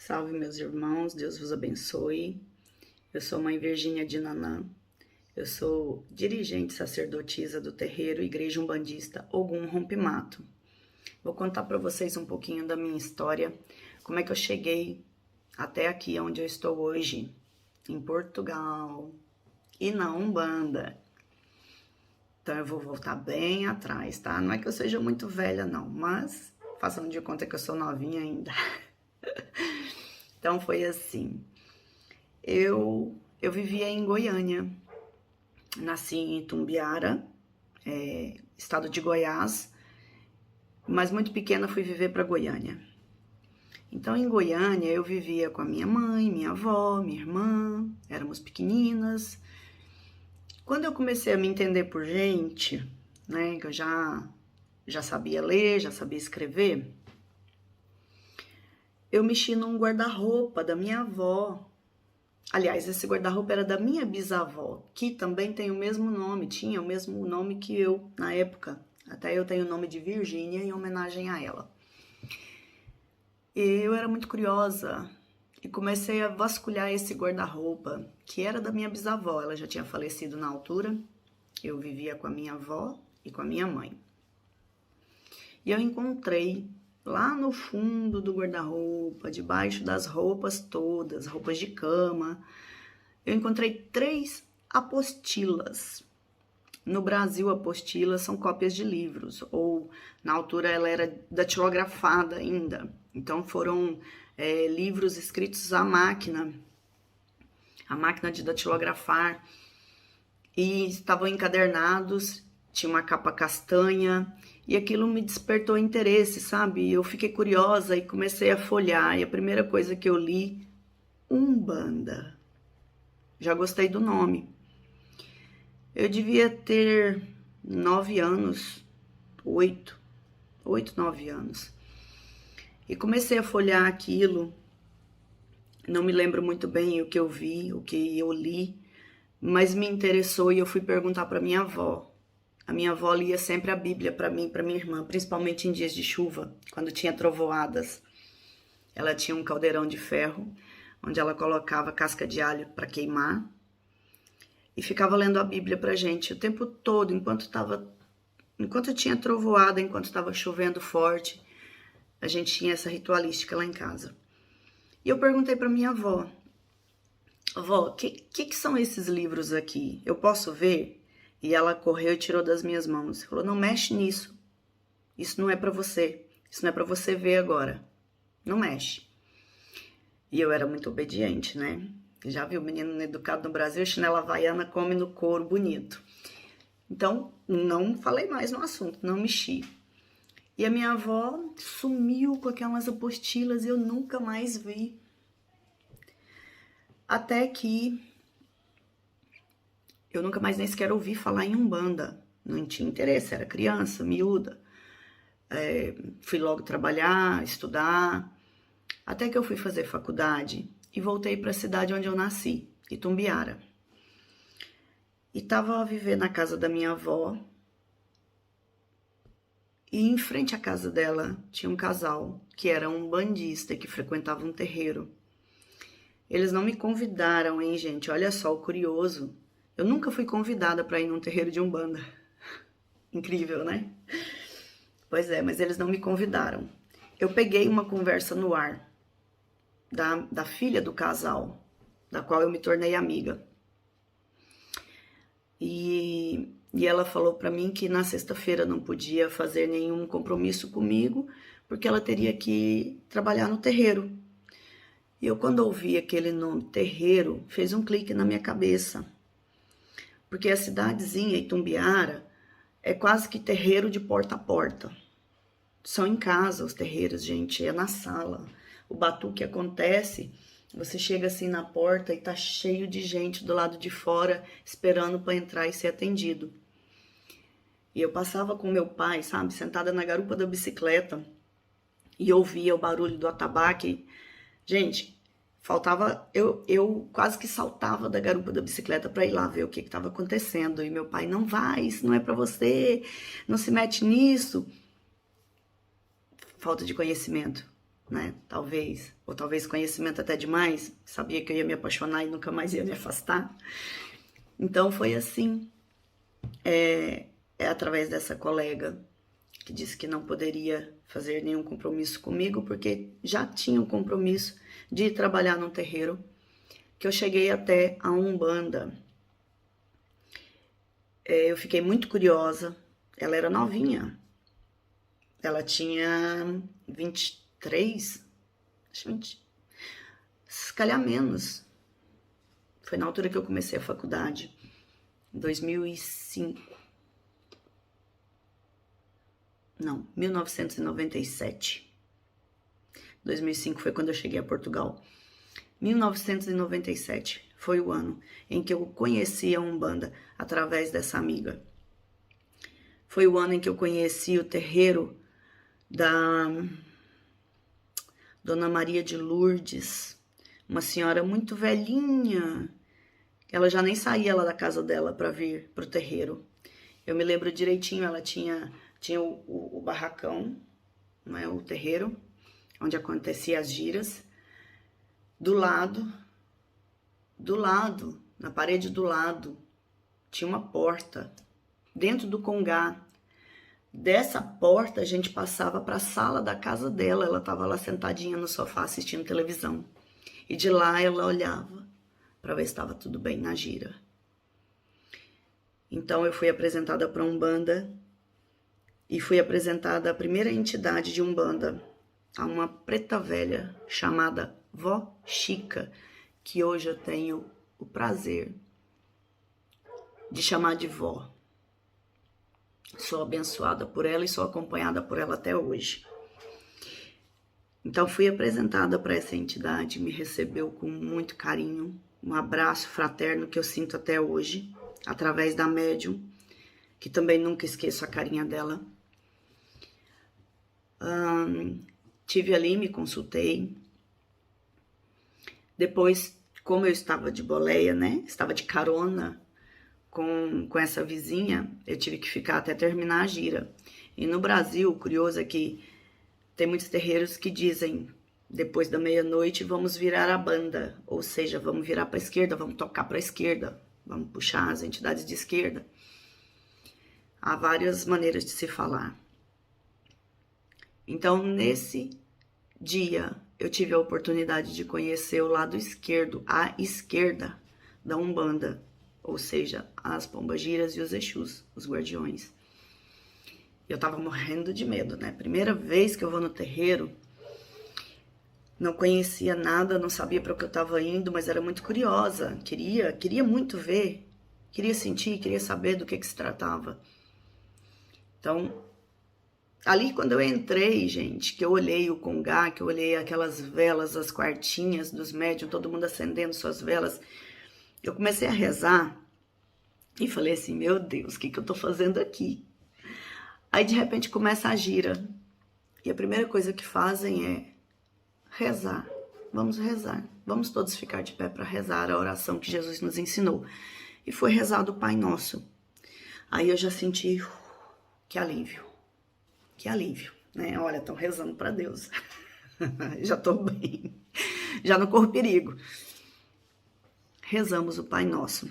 Salve, meus irmãos, Deus vos abençoe. Eu sou mãe Virgínia de Nanã. Eu sou dirigente sacerdotisa do terreiro Igreja Umbandista Ogum Rompimato. Vou contar para vocês um pouquinho da minha história, como é que eu cheguei até aqui onde eu estou hoje, em Portugal e na Umbanda. Então eu vou voltar bem atrás, tá? Não é que eu seja muito velha não, mas façam de conta que eu sou novinha ainda. Então foi assim, eu vivia em Goiânia, nasci em Itumbiara, estado de Goiás, mas muito pequena fui viver para Goiânia. Então em Goiânia eu vivia com a minha mãe, minha avó, minha irmã, éramos pequeninas. Quando eu comecei a me entender por gente, né, que eu já sabia ler, já sabia escrever, eu mexi num guarda-roupa da minha avó. Aliás, esse guarda-roupa era da minha bisavó, que também tem o mesmo nome, tinha o mesmo nome que eu na época. Até eu tenho o nome de Virgínia em homenagem a ela. E eu era muito curiosa e comecei a vasculhar esse guarda-roupa, que era da minha bisavó. Ela já tinha falecido na altura. Eu vivia com a minha avó e com a minha mãe. E eu encontrei lá no fundo do guarda-roupa, debaixo das roupas todas, roupas de cama, eu encontrei 3 apostilas. No Brasil, apostilas são cópias de livros, ou na altura ela era datilografada ainda. Então foram livros escritos à máquina de datilografar, e estavam encadernados, tinha uma capa castanha, e aquilo me despertou interesse, sabe? Eu fiquei curiosa e comecei a folhear, e a primeira coisa que eu li, Umbanda. Já gostei do nome. Eu devia ter 9 anos, 8, 9 anos. E comecei a folhear aquilo, não me lembro muito bem o que eu vi, o que eu li, mas me interessou e eu fui perguntar para minha avó. A minha avó lia sempre a Bíblia para mim e para minha irmã, principalmente em dias de chuva, quando tinha trovoadas. Ela tinha um caldeirão de ferro, onde ela colocava casca de alho para queimar, e ficava lendo a Bíblia pra gente o tempo todo, enquanto tinha trovoada, enquanto estava chovendo forte. A gente tinha essa ritualística lá em casa. E eu perguntei para minha avó, o que são esses livros aqui? Eu posso ver? E ela correu e tirou das minhas mãos. Falou, não mexe nisso. Isso não é para você. Isso não é para você ver agora. Não mexe. E eu era muito obediente, né? Já viu, menino educado no Brasil, chinela havaiana come no couro bonito. Então, não falei mais no assunto, não mexi. E a minha avó sumiu com aquelas apostilas e eu nunca mais vi. Até que eu nunca mais nem sequer ouvi falar em Umbanda. Não tinha interesse, era criança, miúda. Fui logo trabalhar, estudar. Até que eu fui fazer faculdade e voltei para a cidade onde eu nasci, Itumbiara. E estava a viver na casa da minha avó. E em frente à casa dela tinha um casal que era umbandista, que frequentava um terreiro. Eles não me convidaram, hein, gente? Olha só o curioso. Eu nunca fui convidada para ir num terreiro de Umbanda. Incrível, né? Pois é, mas eles não me convidaram. Eu peguei uma conversa no ar da filha do casal, da qual eu me tornei amiga. E ela falou para mim que na sexta-feira não podia fazer nenhum compromisso comigo, porque ela teria que trabalhar no terreiro. E eu, quando ouvi aquele nome, terreiro, fez um clique na minha cabeça. Porque a cidadezinha, Itumbiara, é quase que terreiro de porta a porta. São em casa os terreiros, gente, é na sala. O batuque acontece, você chega assim na porta e tá cheio de gente do lado de fora, esperando para entrar e ser atendido. E eu passava com meu pai, sabe, sentada na garupa da bicicleta, e ouvia o barulho do atabaque. Gente, eu quase que saltava da garupa da bicicleta para ir lá ver o que estava acontecendo. E meu pai, não vai, isso não é para você, não se mete nisso. Falta de conhecimento. né? Talvez, ou talvez conhecimento até demais, sabia que eu ia me apaixonar e nunca mais ia me afastar. Então foi assim, é através dessa colega que disse que não poderia fazer nenhum compromisso comigo, porque já tinha um compromisso de ir trabalhar num terreiro, que eu cheguei até a Umbanda. Eu fiquei muito curiosa, ela era novinha, ela tinha 23, acho 20, se calhar menos. Foi na altura que eu comecei a faculdade, em 2005. Não, 1997. 2005 foi quando eu cheguei a Portugal. 1997 foi o ano em que eu conheci a Umbanda através dessa amiga. Foi o ano em que eu conheci o terreiro da Dona Maria de Lourdes, uma senhora muito velhinha. Ela já nem saía lá da casa dela para vir pro terreiro. Eu me lembro direitinho, ela tinha o barracão, né, o terreiro, onde acontecia as giras. Do lado, na parede do lado, tinha uma porta, dentro do congá. Dessa porta, a gente passava para a sala da casa dela. Ela estava lá sentadinha no sofá assistindo televisão. E de lá ela olhava para ver se estava tudo bem na gira. Então eu fui apresentada para Umbanda e fui apresentada à primeira entidade de Umbanda, a uma preta velha chamada Vó Chica, que hoje eu tenho o prazer de chamar de vó. Sou abençoada por ela e sou acompanhada por ela até hoje. Então fui apresentada para essa entidade, me recebeu com muito carinho, um abraço fraterno que eu sinto até hoje, através da médium, que também nunca esqueço a carinha dela. Tive ali, me consultei. Depois, como eu estava de boleia, né? Estava de carona com essa vizinha, eu tive que ficar até terminar a gira. E no Brasil, o curioso é que tem muitos terreiros que dizem, depois da meia-noite, vamos virar a banda. Ou seja, vamos virar para a esquerda, vamos tocar para a esquerda, vamos puxar as entidades de esquerda. Há várias maneiras de se falar. Então, nesse dia, eu tive a oportunidade de conhecer o lado esquerdo, a esquerda da Umbanda, ou seja, as pombagiras e os exus, os guardiões. Eu tava morrendo de medo, né? Primeira vez que eu vou no terreiro, não conhecia nada, não sabia para o que eu tava indo, mas era muito curiosa, queria muito ver, queria sentir, queria saber do que se tratava. Então, ali quando eu entrei, gente, que eu olhei o congá, que eu olhei aquelas velas, as quartinhas dos médiuns, todo mundo acendendo suas velas, eu comecei a rezar e falei assim, meu Deus, o que eu tô fazendo aqui? Aí de repente começa a gira e a primeira coisa que fazem é rezar. Vamos todos ficar de pé para rezar a oração que Jesus nos ensinou. E foi rezado o Pai Nosso. Aí eu já senti que alívio, né? Olha, estão rezando para Deus. Já tô bem, já não corro perigo. Rezamos o Pai Nosso.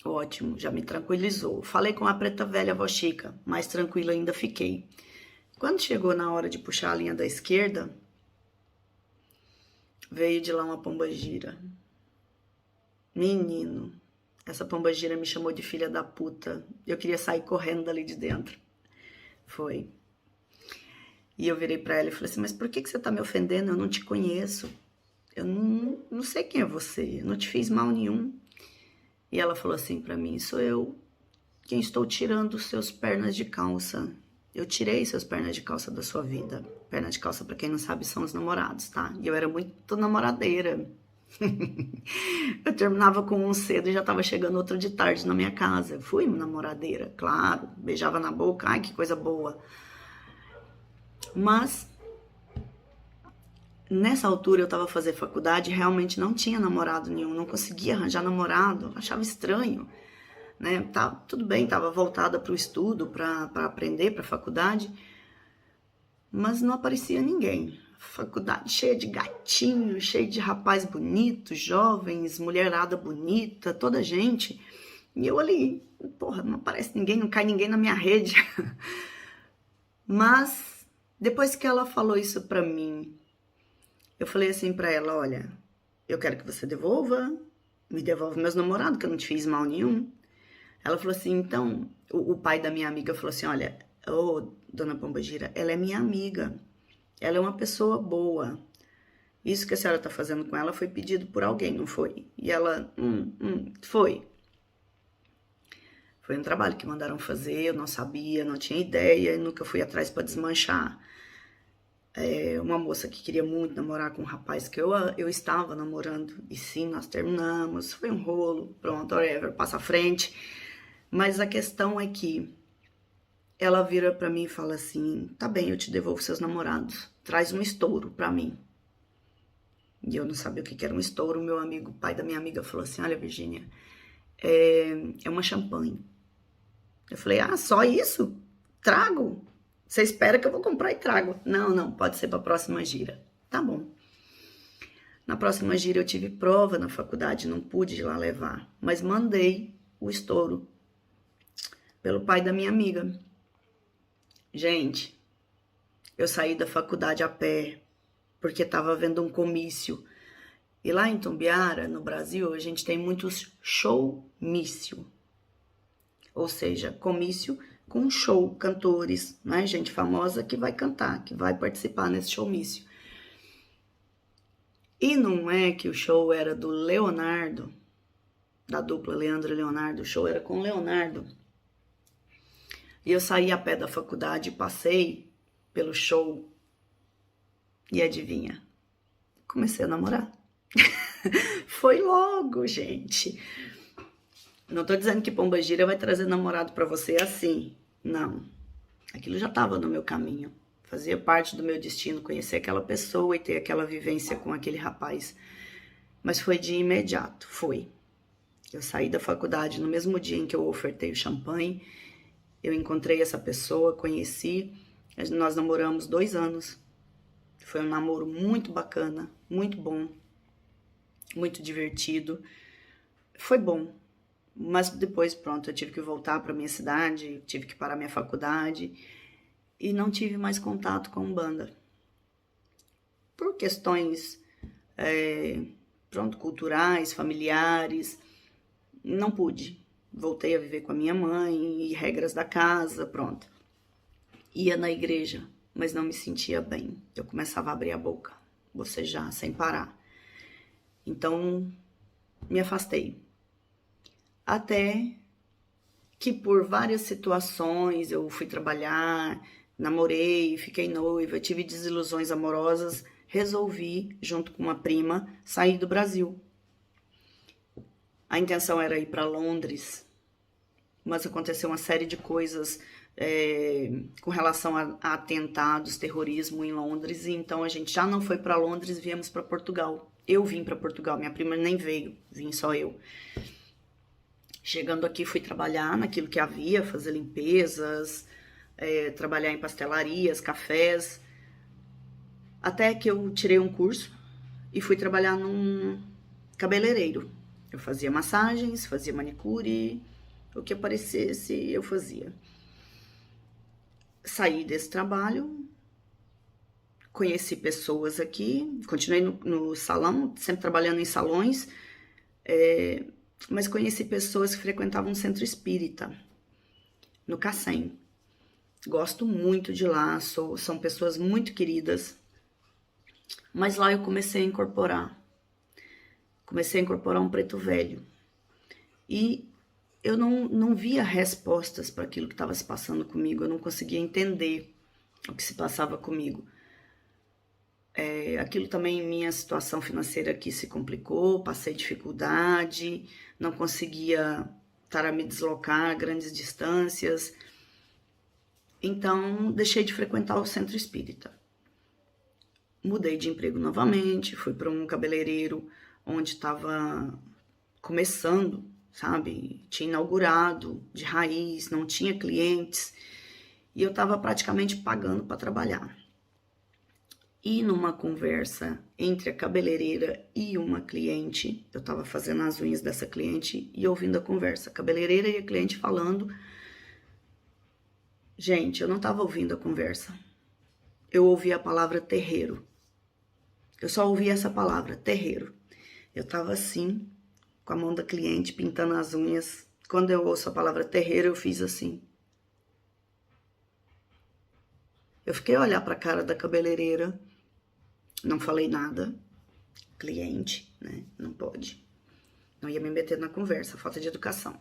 Ótimo, já me tranquilizou. Falei com a preta velha Vó Chica, mais tranquila ainda fiquei. Quando chegou na hora de puxar a linha da esquerda, veio de lá uma pombagira. Menino, essa pombagira me chamou de filha da puta. Eu queria sair correndo dali de dentro. Foi. E eu virei pra ela e falei assim, mas por que você tá me ofendendo? Eu não te conheço. Eu não sei quem é você, eu não te fiz mal nenhum. E ela falou assim pra mim, sou eu quem estou tirando os seus pernas de calça. Eu tirei seus pernas de calça da sua vida. Perna de calça, pra quem não sabe, são os namorados, tá? E eu era muito namoradeira. Eu terminava com um cedo e já tava chegando outro de tarde na minha casa. Eu fui namoradeira, claro. Beijava na boca, ai que coisa boa. Mas nessa altura eu tava fazendo faculdade e realmente não tinha namorado nenhum, não conseguia arranjar namorado, achava estranho, né? Tá, tudo bem, tava voltada para o estudo, para aprender, para faculdade, mas não aparecia ninguém. faculdade cheia de gatinhos, cheia de rapaz bonitos, jovens, mulherada bonita, toda gente. E eu ali, porra, não aparece ninguém, não cai ninguém na minha rede. Mas depois que ela falou isso pra mim, eu falei assim pra ela, olha, eu quero que você me devolva meus namorados, que eu não te fiz mal nenhum. Ela falou assim, então, o pai da minha amiga falou assim, olha, ô, dona Pombagira, ela é minha amiga, ela é uma pessoa boa. Isso que a senhora tá fazendo com ela foi pedido por alguém, não foi? E ela, foi. Foi um trabalho que mandaram fazer, eu não sabia, não tinha ideia, e nunca fui atrás para desmanchar. Uma moça que queria muito namorar com um rapaz que eu estava namorando, e sim, nós terminamos, foi um rolo, pronto, whatever, passa à frente. Mas a questão é que ela vira pra mim e fala assim, tá bem, eu te devolvo seus namorados, traz um estouro pra mim. E eu não sabia o que era um estouro, meu amigo, o pai da minha amiga falou assim, olha, Virgínia, é uma champanhe. Eu falei, só isso? Trago? Você espera que eu vou comprar e trago. Não, pode ser para a próxima gira. Tá bom. Na próxima gira eu tive prova na faculdade, não pude ir lá levar, mas mandei o estouro pelo pai da minha amiga. Gente, eu saí da faculdade a pé, porque estava havendo um comício. E lá em Tumbiara, no Brasil, a gente tem muitos showmício. Ou seja, comício com show, cantores, né? Gente famosa que vai cantar, que vai participar nesse showmício. E não é que o show era do Leonardo, da dupla Leandro e Leonardo, o show era com o Leonardo. E eu saí a pé da faculdade, passei pelo show e adivinha? Comecei a namorar. Foi logo, gente. Não tô dizendo que Pombagira vai trazer namorado pra você assim. Não. Aquilo já tava no meu caminho. Fazia parte do meu destino conhecer aquela pessoa e ter aquela vivência com aquele rapaz. Mas foi de imediato, foi. Eu saí da faculdade no mesmo dia em que eu ofertei o champanhe. Eu encontrei essa pessoa, conheci. Nós namoramos 2 anos. Foi um namoro muito bacana, muito bom, muito divertido. Foi bom. Mas depois, pronto, eu tive que voltar para minha cidade, tive que parar minha faculdade e não tive mais contato com banda. Por questões, culturais, familiares, não pude. Voltei a viver com a minha mãe e regras da casa, pronto. Ia na igreja, mas não me sentia bem. Eu começava a abrir a boca, bocejar sem parar. Então, me afastei. Até que por várias situações eu fui trabalhar, namorei, fiquei noiva, tive desilusões amorosas, resolvi, junto com uma prima, sair do Brasil. A intenção era ir para Londres, mas aconteceu uma série de coisas com relação a atentados, terrorismo em Londres, e então a gente já não foi para Londres, viemos para Portugal. Eu vim para Portugal, minha prima nem veio, vim só eu. Chegando aqui, fui trabalhar naquilo que havia, fazer limpezas, trabalhar em pastelarias, cafés, até que eu tirei um curso e fui trabalhar num cabeleireiro. Eu fazia massagens, fazia manicure, o que aparecesse eu fazia. Saí desse trabalho, conheci pessoas aqui, continuei no salão, sempre trabalhando em salões, mas conheci pessoas que frequentavam um centro espírita, no Cacém. Gosto muito de lá, são pessoas muito queridas, mas lá eu comecei a incorporar um preto velho. E eu não via respostas para aquilo que estava se passando comigo, eu não conseguia entender o que se passava comigo. Aquilo também, minha situação financeira aqui se complicou, passei dificuldade, não conseguia estar a me deslocar a grandes distâncias. Então, deixei de frequentar o centro espírita. Mudei de emprego novamente, fui para um cabeleireiro onde estava começando, sabe? Tinha inaugurado de raiz, não tinha clientes e eu estava praticamente pagando para trabalhar. E numa conversa entre a cabeleireira e uma cliente, eu estava fazendo as unhas dessa cliente e ouvindo a conversa, a cabeleireira e a cliente falando. Gente, eu não estava ouvindo a conversa. Eu ouvi a palavra terreiro. Eu só ouvi essa palavra, terreiro. Eu estava assim, com a mão da cliente, pintando as unhas. Quando eu ouço a palavra terreiro, eu fiz assim. Eu fiquei a olhar para a cara da cabeleireira, não falei nada. Cliente, né? Não pode. Não ia me meter na conversa, falta de educação.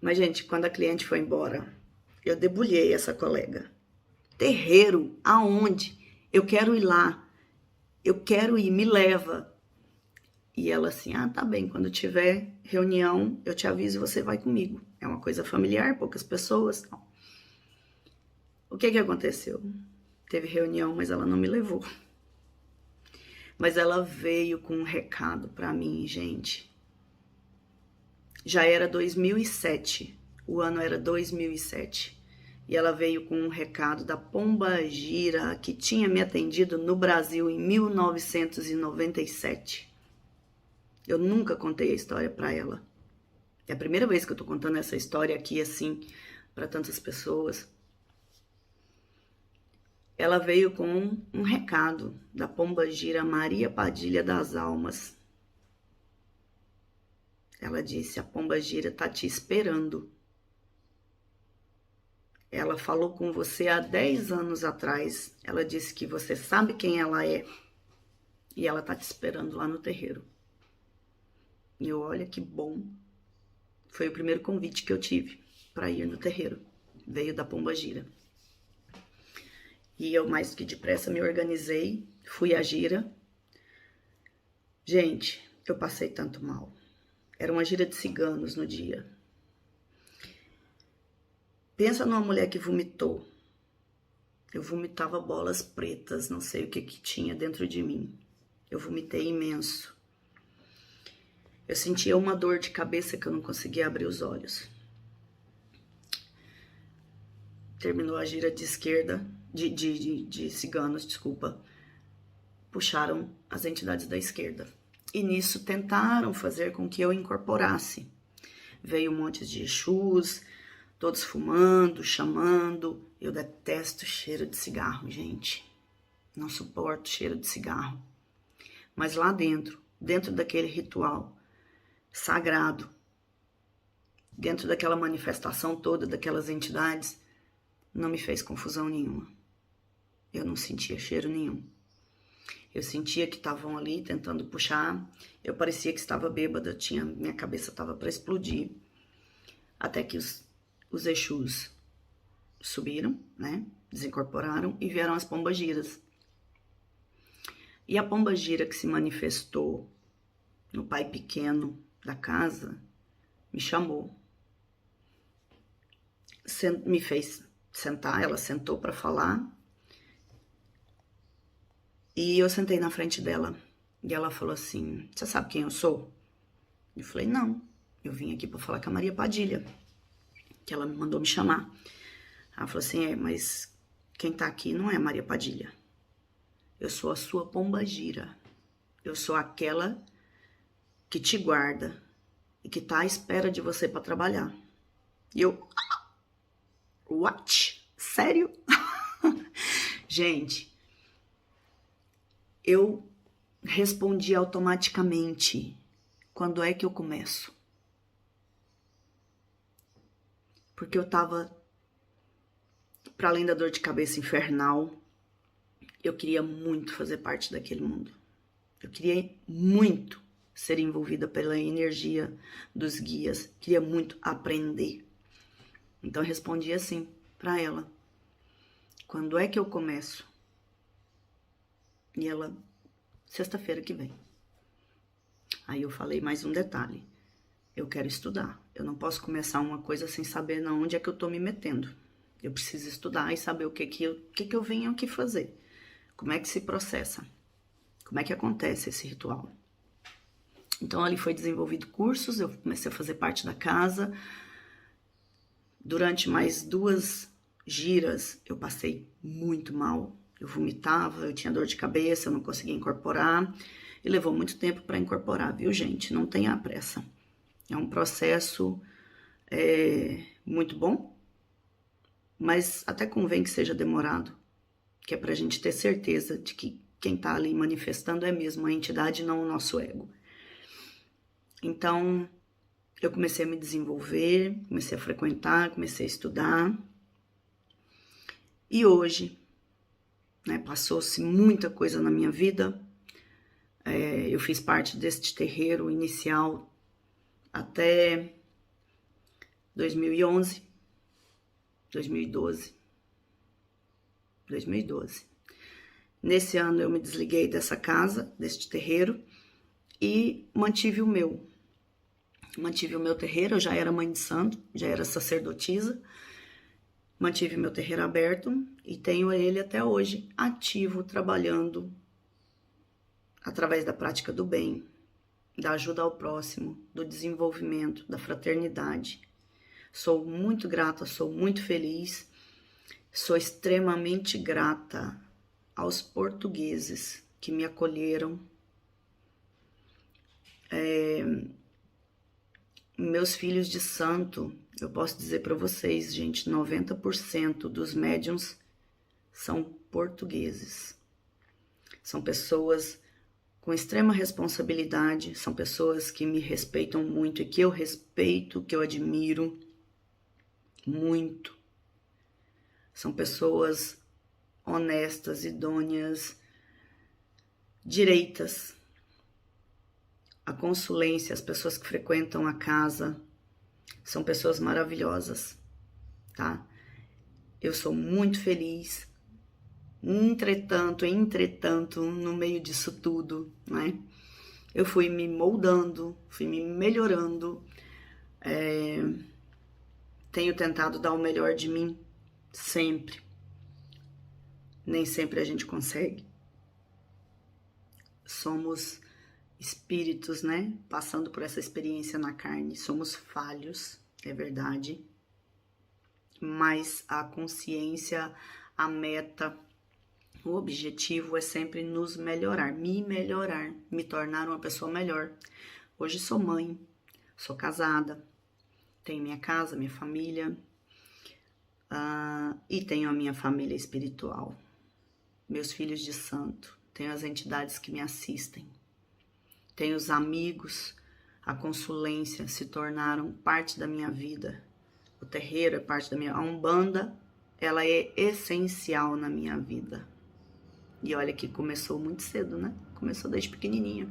Mas, gente, quando a cliente foi embora, eu debulhei essa colega. Terreiro? Aonde? Eu quero ir lá. Eu quero ir, me leva. E ela assim, tá bem, quando tiver reunião, eu te aviso e você vai comigo. É uma coisa familiar, poucas pessoas. Não. O que aconteceu? Teve reunião, mas ela não me levou. Mas ela veio com um recado pra mim, gente. Já era 2007, o ano era 2007. E ela veio com um recado da Pombagira, que tinha me atendido no Brasil em 1997. Eu nunca contei a história pra ela. É a primeira vez que eu tô contando essa história aqui, assim, pra tantas pessoas. Ela veio com um recado da Pombagira Maria Padilha das Almas. Ela disse, a Pombagira tá te esperando. Ela falou com você há 10 anos atrás. Ela disse que você sabe quem ela é. E ela tá te esperando lá no terreiro. E eu, olha que bom. Foi o primeiro convite que eu tive para ir no terreiro. Veio da Pombagira. E eu, mais do que depressa, me organizei. Fui à gira. Gente, eu passei tanto mal. Era uma gira de ciganos no dia. Pensa numa mulher que vomitou. Eu vomitava bolas pretas, não sei o que tinha dentro de mim. Eu vomitei imenso. Eu sentia uma dor de cabeça que eu não conseguia abrir os olhos. Terminou a gira de esquerda, de ciganos, desculpa. Puxaram as entidades da esquerda. E nisso tentaram fazer com que eu incorporasse. Veio um monte de Exus, todos fumando, chamando. Eu detesto cheiro de cigarro, gente. Não suporto cheiro de cigarro. Mas lá dentro daquele ritual sagrado, dentro daquela manifestação toda, daquelas entidades, não me fez confusão nenhuma. Eu não sentia cheiro nenhum. Eu sentia que estavam ali tentando puxar. Eu parecia que estava bêbada, minha cabeça estava para explodir. Até que os Exus subiram, né? Desincorporaram e vieram as pombagiras. E a pombagira que se manifestou no pai pequeno da casa me chamou. Me fez sentar, ela sentou para falar. E eu sentei na frente dela. E ela falou assim, você sabe quem eu sou? Eu falei, não. Eu vim aqui para falar com a Maria Padilha, que ela mandou me chamar. Ela falou assim, mas quem tá aqui não é a Maria Padilha. Eu sou a sua pombagira. Eu sou aquela que te guarda e que tá à espera de você para trabalhar. E eu, what? Sério? Gente, eu respondi automaticamente, quando é que eu começo? Porque eu tava, para além da dor de cabeça infernal, eu queria muito fazer parte daquele mundo. Eu queria muito ser envolvida pela energia dos guias, queria muito aprender. Então eu respondi assim para ela, quando é que eu começo? E ela, sexta-feira que vem. Aí eu falei mais um detalhe, eu quero estudar, eu não posso começar uma coisa sem saber onde é que eu tô me metendo. Eu preciso estudar e saber o que eu venho aqui fazer. Como é que se processa? Como é que acontece esse ritual? Então ali foi desenvolvido cursos, eu comecei a fazer parte da casa. Durante mais 2 giras eu passei muito mal. Eu vomitava, eu tinha dor de cabeça, eu não conseguia incorporar. E levou muito tempo para incorporar, viu, gente? Não tenha pressa. É um processo muito bom, mas até convém que seja demorado, que é pra gente ter certeza de que quem tá ali manifestando é mesmo a entidade, não o nosso ego. Então, eu comecei a me desenvolver, comecei a frequentar, comecei a estudar. E hoje, né, passou-se muita coisa na minha vida. Eu fiz parte deste terreiro inicial até 2011, 2012. Nesse ano eu me desliguei dessa casa, deste terreiro, e mantive o meu. Mantive o meu terreiro, eu já era mãe de santo, já era sacerdotisa. Mantive meu terreiro aberto e tenho ele até hoje ativo, trabalhando através da prática do bem, da ajuda ao próximo, do desenvolvimento, da fraternidade. Sou muito grata, sou muito feliz, sou extremamente grata aos portugueses que me acolheram. Meus filhos de santo, eu posso dizer para vocês, gente, 90% dos médiuns são portugueses. São pessoas com extrema responsabilidade, são pessoas que me respeitam muito e que eu respeito, que eu admiro muito. São pessoas honestas, idôneas, direitas. A consulência, as pessoas que frequentam a casa, são pessoas maravilhosas, tá? Eu sou muito feliz. Entretanto, no meio disso tudo, né? Eu fui me moldando, fui me melhorando. Tenho tentado dar o melhor de mim, sempre. Nem sempre a gente consegue. Somos espíritos, né? Passando por essa experiência na carne. Somos falhos, é verdade. Mas a consciência, a meta, o objetivo é sempre nos melhorar, me tornar uma pessoa melhor. Hoje sou mãe, sou casada, tenho minha casa, minha família, e tenho a minha família espiritual, meus filhos de santo, tenho as entidades que me assistem, tenho os amigos, a consulência se tornaram parte da minha vida, o terreiro é parte da minha... A Umbanda, ela é essencial na minha vida. E olha que começou muito cedo, né? Começou desde pequenininha.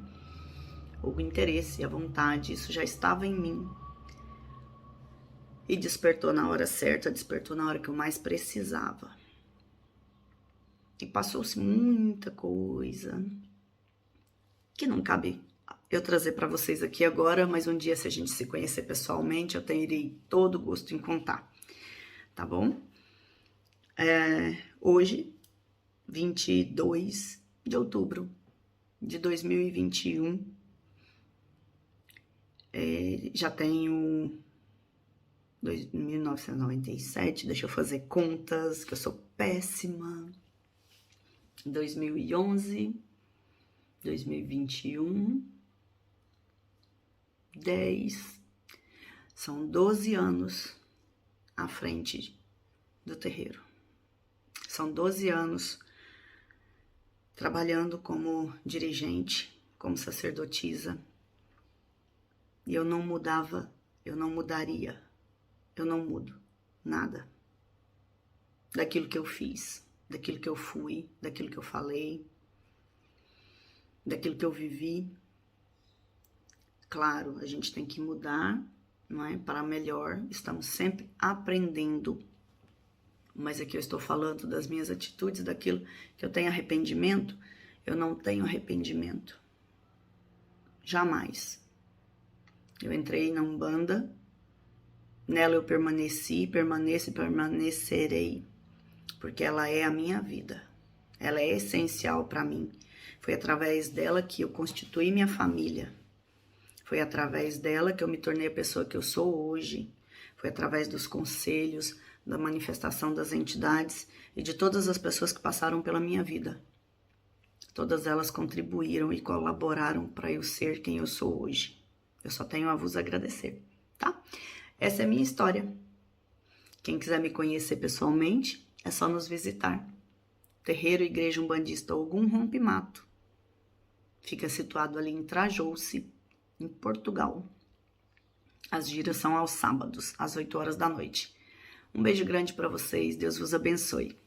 O interesse, a vontade, isso já estava em mim. E despertou na hora certa, despertou na hora que eu mais precisava. E passou-se muita coisa que não cabe eu trazer para vocês aqui agora, mas um dia, se a gente se conhecer pessoalmente, eu terei todo gosto em contar, tá bom? Hoje, 22 de outubro de 2021, já tenho 1997, deixa eu fazer contas, que eu sou péssima, 2011, 2021, 10, são 12 anos à frente do terreiro. São 12 anos trabalhando como dirigente, como sacerdotisa. E eu não mudava, eu não mudaria, eu não mudo nada daquilo que eu fiz, daquilo que eu fui, daquilo que eu falei, daquilo que eu vivi. Claro, a gente tem que mudar, não é? Para melhor, estamos sempre aprendendo. Mas aqui eu estou falando das minhas atitudes, daquilo que eu tenho arrependimento. Eu não tenho arrependimento. Jamais. Eu entrei na Umbanda, nela eu permaneci, permaneço e permanecerei, porque ela é a minha vida. Ela é essencial para mim. Foi através dela que eu constituí minha família. Foi através dela que eu me tornei a pessoa que eu sou hoje. Foi através dos conselhos, da manifestação das entidades e de todas as pessoas que passaram pela minha vida. Todas elas contribuíram e colaboraram para eu ser quem eu sou hoje. Eu só tenho a vos agradecer, tá? Essa é a minha história. Quem quiser me conhecer pessoalmente, é só nos visitar. Terreiro Igreja Umbandista Ogum Rompe-Mato. Fica situado ali em Trajouce, em Portugal. As giras são aos sábados, às 8 horas da noite. Um beijo grande para vocês, Deus vos abençoe.